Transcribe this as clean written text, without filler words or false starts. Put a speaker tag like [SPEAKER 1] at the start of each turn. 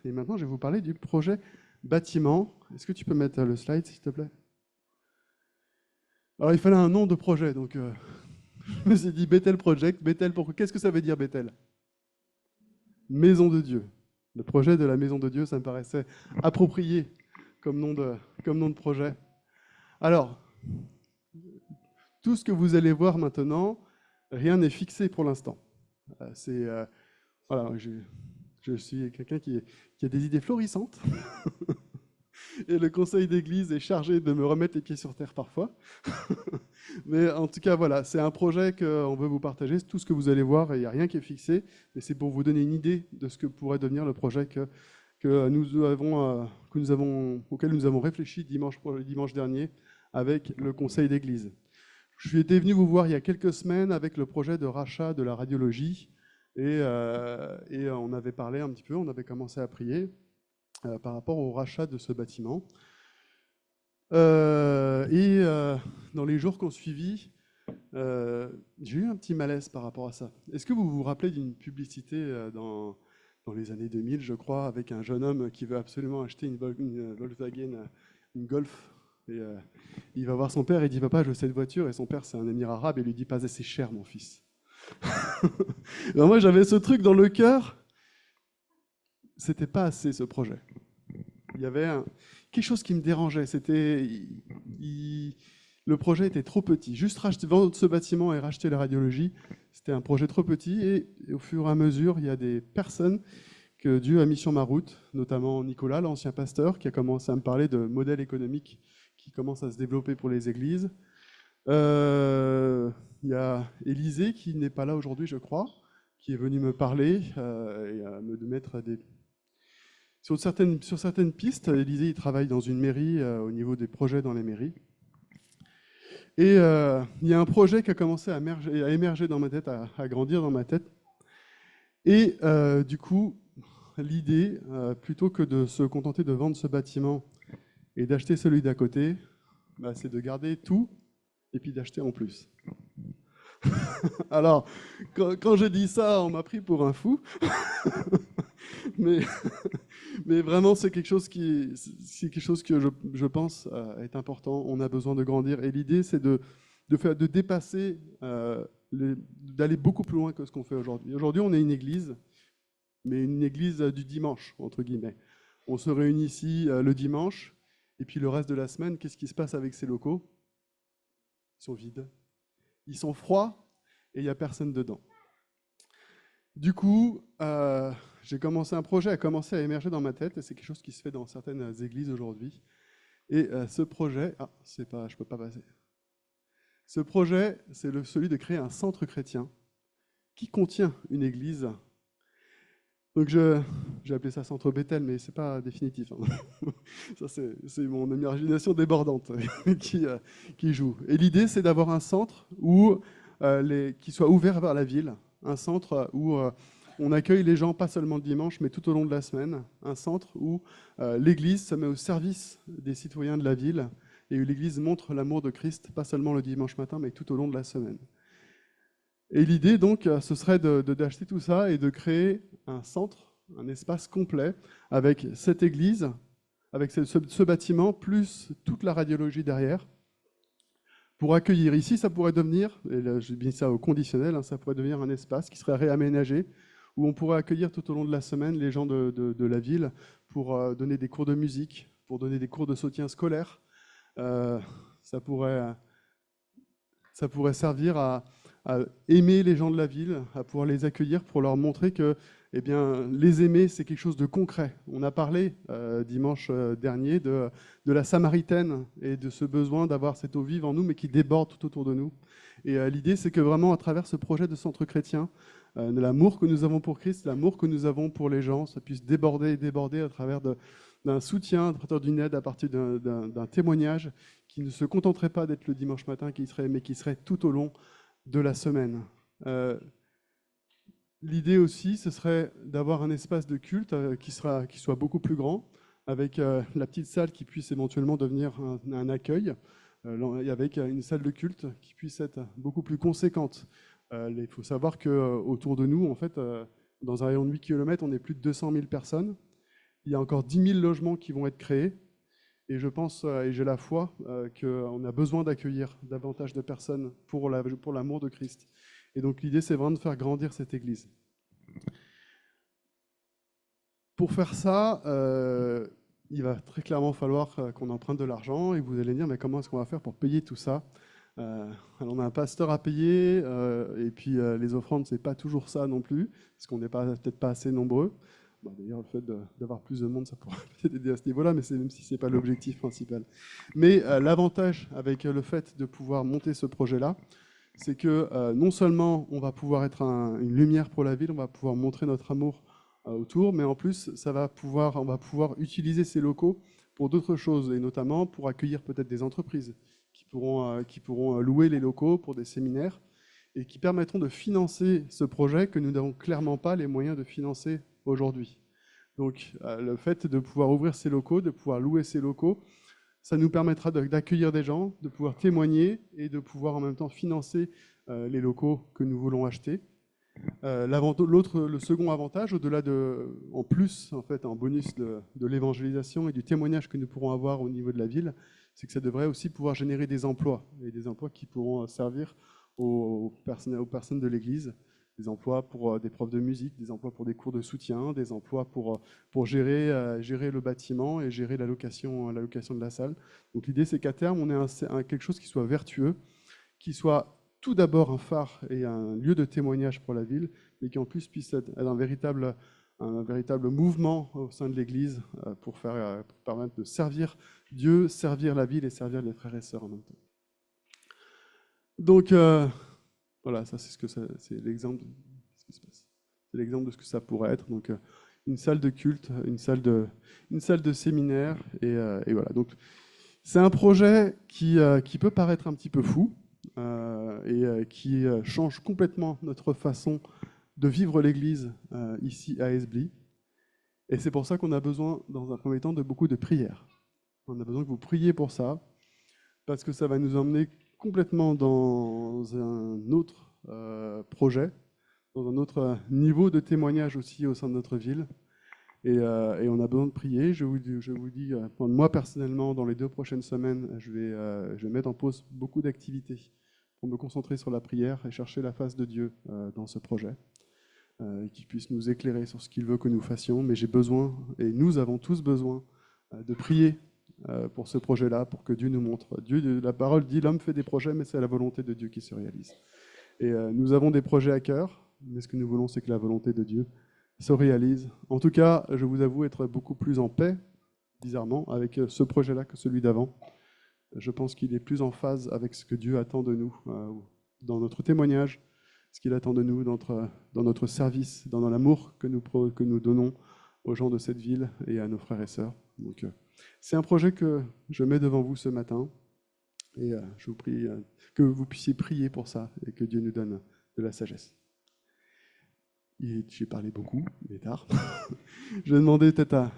[SPEAKER 1] Et maintenant, je vais vous parler du projet bâtiment. Est-ce que tu peux mettre le slide, s'il te plaît? Alors, il fallait un nom de projet, donc je me suis dit Bethel Project. Bethel, pourquoi? Qu'est-ce que ça veut dire Bethel? Maison de Dieu. Le projet de la Maison de Dieu, ça me paraissait approprié comme nom de projet. Alors, tout ce que vous allez voir maintenant, rien n'est fixé pour l'instant. Voilà, je suis quelqu'un qui a des idées florissantes. Et le conseil d'église est chargé de me remettre les pieds sur terre parfois. Mais en tout cas, voilà, c'est un projet qu'on veut vous partager. Tout ce que vous allez voir, il n'y a rien qui est fixé, mais c'est pour vous donner une idée de ce que pourrait devenir le projet auquel nous avons réfléchi dimanche dernier avec le conseil d'église. Je suis été venu vous voir il y a quelques semaines avec le projet de rachat de la radiologie et on avait parlé un petit peu, on avait commencé à prier par rapport au rachat de ce bâtiment. Dans les jours qui ont suivi, j'ai eu un petit malaise par rapport à ça. Est-ce que vous vous rappelez d'une publicité dans les années 2000, je crois, avec un jeune homme qui veut absolument acheter une Volkswagen, une Golf, et il va voir son père et dit « Papa, je veux cette voiture », et son père, c'est un émir arabe, et lui dit « Pas assez cher, mon fils ». Alors moi, j'avais ce truc dans le cœur, c'était pas assez, ce projet. Il y avait quelque chose qui me dérangeait, le projet était trop petit. Juste vendre ce bâtiment et racheter la radiologie, c'était un projet trop petit, et au fur et à mesure, il y a des personnes que Dieu a mis sur ma route, notamment Nicolas, l'ancien pasteur, qui a commencé à me parler de modèles économiques qui commencent à se développer pour les églises. Il y a Élisée, qui n'est pas là aujourd'hui, je crois, qui est venu me parler et à me mettre sur certaines pistes. Élisée, il travaille dans une mairie, au niveau des projets dans les mairies. Et il y a un projet qui a commencé à émerger dans ma tête, à grandir dans ma tête. Et du coup, l'idée, plutôt que de se contenter de vendre ce bâtiment et d'acheter celui d'à côté, bah, c'est de garder tout et puis d'acheter en plus. Alors, quand j'ai dit ça, on m'a pris pour un fou. mais, mais vraiment, c'est quelque chose que je pense est important. On a besoin de grandir. Et l'idée, c'est de dépasser, d'aller beaucoup plus loin que ce qu'on fait aujourd'hui. Aujourd'hui, on est une église, mais une église du dimanche, entre guillemets. On se réunit ici le dimanche, et puis le reste de la semaine, qu'est-ce qui se passe avec ces locaux? Ils sont vides. Ils sont froids, et il n'y a personne dedans. Du coup, un projet a commencé à émerger dans ma tête, et c'est quelque chose qui se fait dans certaines églises aujourd'hui. Et ce projet, je ne peux pas passer. Ce projet, c'est celui de créer un centre chrétien qui contient une église. Donc j'ai appelé ça centre Bethel, mais c'est pas définitif. Hein. Ça c'est mon imagination débordante qui joue. Et l'idée, c'est d'avoir un centre qui soit ouvert vers la ville, un centre où on accueille les gens pas seulement le dimanche, mais tout au long de la semaine, un centre où l'Église se met au service des citoyens de la ville et où l'Église montre l'amour de Christ, pas seulement le dimanche matin, mais tout au long de la semaine. Et l'idée, donc, ce serait d'acheter tout ça et de créer un centre, un espace complet avec cette église, avec ce bâtiment, plus toute la radiologie derrière, pour accueillir. Ici, ça pourrait devenir, et là, j'ai mis ça au conditionnel, hein, ça pourrait devenir un espace qui serait réaménagé, où on pourrait accueillir tout au long de la semaine les gens de la ville pour donner des cours de musique, pour donner des cours de soutien scolaire. Ça pourrait servir à aimer les gens de la ville, à pouvoir les accueillir pour leur montrer que les aimer, c'est quelque chose de concret. On a parlé dimanche dernier de la Samaritaine et de ce besoin d'avoir cette eau vive en nous, mais qui déborde tout autour de nous. Et l'idée, c'est que vraiment, à travers ce projet de centre chrétien, l'amour que nous avons pour Christ, l'amour que nous avons pour les gens, ça puisse déborder et déborder à travers d'un soutien, à partir d'une aide, à partir d'un témoignage qui ne se contenterait pas d'être le dimanche matin, mais qui serait tout au long de la semaine. L'idée aussi, ce serait d'avoir un espace de culte qui soit beaucoup plus grand, avec la petite salle qui puisse éventuellement devenir un accueil, avec une salle de culte qui puisse être beaucoup plus conséquente. Il faut savoir qu'autour de nous, en fait, dans un rayon de 8 km, on est plus de 200 000 personnes. il y a encore 10 000 logements qui vont être créés. Et je pense, et j'ai la foi, qu'on a besoin d'accueillir davantage de personnes pour l'amour de Christ. Et donc l'idée, c'est vraiment de faire grandir cette Église. Pour faire ça, il va très clairement falloir qu'on emprunte de l'argent. Et vous allez dire, mais comment est-ce qu'on va faire pour payer tout ça? Alors on a un pasteur à payer, et puis les offrandes, c'est pas toujours ça non plus, parce qu'on n'est peut-être pas assez nombreux. Bon, d'ailleurs, le fait d'avoir plus de monde, ça pourrait peut-être aider à ce niveau-là, mais même si ce n'est pas l'objectif principal. Mais l'avantage avec le fait de pouvoir monter ce projet-là, c'est que non seulement on va pouvoir être une lumière pour la ville, on va pouvoir montrer notre amour autour, mais en plus, on va pouvoir utiliser ces locaux pour d'autres choses, et notamment pour accueillir peut-être des entreprises qui pourront louer les locaux pour des séminaires, et qui permettront de financer ce projet que nous n'avons clairement pas les moyens de financer aujourd'hui. Donc le fait de pouvoir ouvrir ces locaux, de pouvoir louer ces locaux, ça nous permettra d'accueillir des gens, de pouvoir témoigner et de pouvoir en même temps financer les locaux que nous voulons acheter. Le second avantage, en plus, en fait, en bonus de l'évangélisation et du témoignage que nous pourrons avoir au niveau de la ville, c'est que ça devrait aussi pouvoir générer des emplois, et des emplois qui pourront servir aux personnes de l'Église, des emplois pour des profs de musique, des emplois pour des cours de soutien, des emplois pour gérer le bâtiment et gérer la location de la salle. Donc l'idée, c'est qu'à terme, on ait quelque chose qui soit vertueux, qui soit tout d'abord un phare et un lieu de témoignage pour la ville, mais qui en plus puisse être un véritable mouvement au sein de l'Église pour permettre de servir Dieu, servir la ville et servir les frères et sœurs en même temps. Donc voilà, ça c'est l'exemple de ce qui se passe. C'est l'exemple de ce que ça pourrait être. Donc une salle de culte, une salle de séminaire, et voilà. Donc c'est un projet qui peut paraître un petit peu fou, et qui change complètement notre façon de vivre l'Église ici à Esbly. Et c'est pour ça qu'on a besoin, dans un premier temps, de beaucoup de prières. On a besoin que vous priez pour ça, parce que ça va nous emmener complètement dans un autre projet, dans un autre niveau de témoignage aussi au sein de notre ville. Et on a besoin de prier. Je vous dis, moi personnellement, dans les 2 prochaines semaines, je vais mettre en pause beaucoup d'activités pour me concentrer sur la prière et chercher la face de Dieu dans ce projet, et qu'il puisse nous éclairer sur ce qu'il veut que nous fassions. Mais j'ai besoin, et nous avons tous besoin, de prier pour ce projet-là, pour que Dieu nous montre. La parole dit, l'homme fait des projets, mais c'est la volonté de Dieu qui se réalise. Et nous avons des projets à cœur, mais ce que nous voulons, c'est que la volonté de Dieu se réalise. En tout cas, je vous avoue être beaucoup plus en paix, bizarrement, avec ce projet-là que celui d'avant. Je pense qu'il est plus en phase avec ce que Dieu attend de nous dans notre témoignage, ce qu'il attend de nous dans notre service, dans l'amour que nous donnons aux gens de cette ville et à nos frères et sœurs. Donc, c'est un projet que je mets devant vous ce matin, et je vous prie que vous puissiez prier pour ça et que Dieu nous donne de la sagesse. J'ai parlé beaucoup, il est tard. Je vais demander peut-être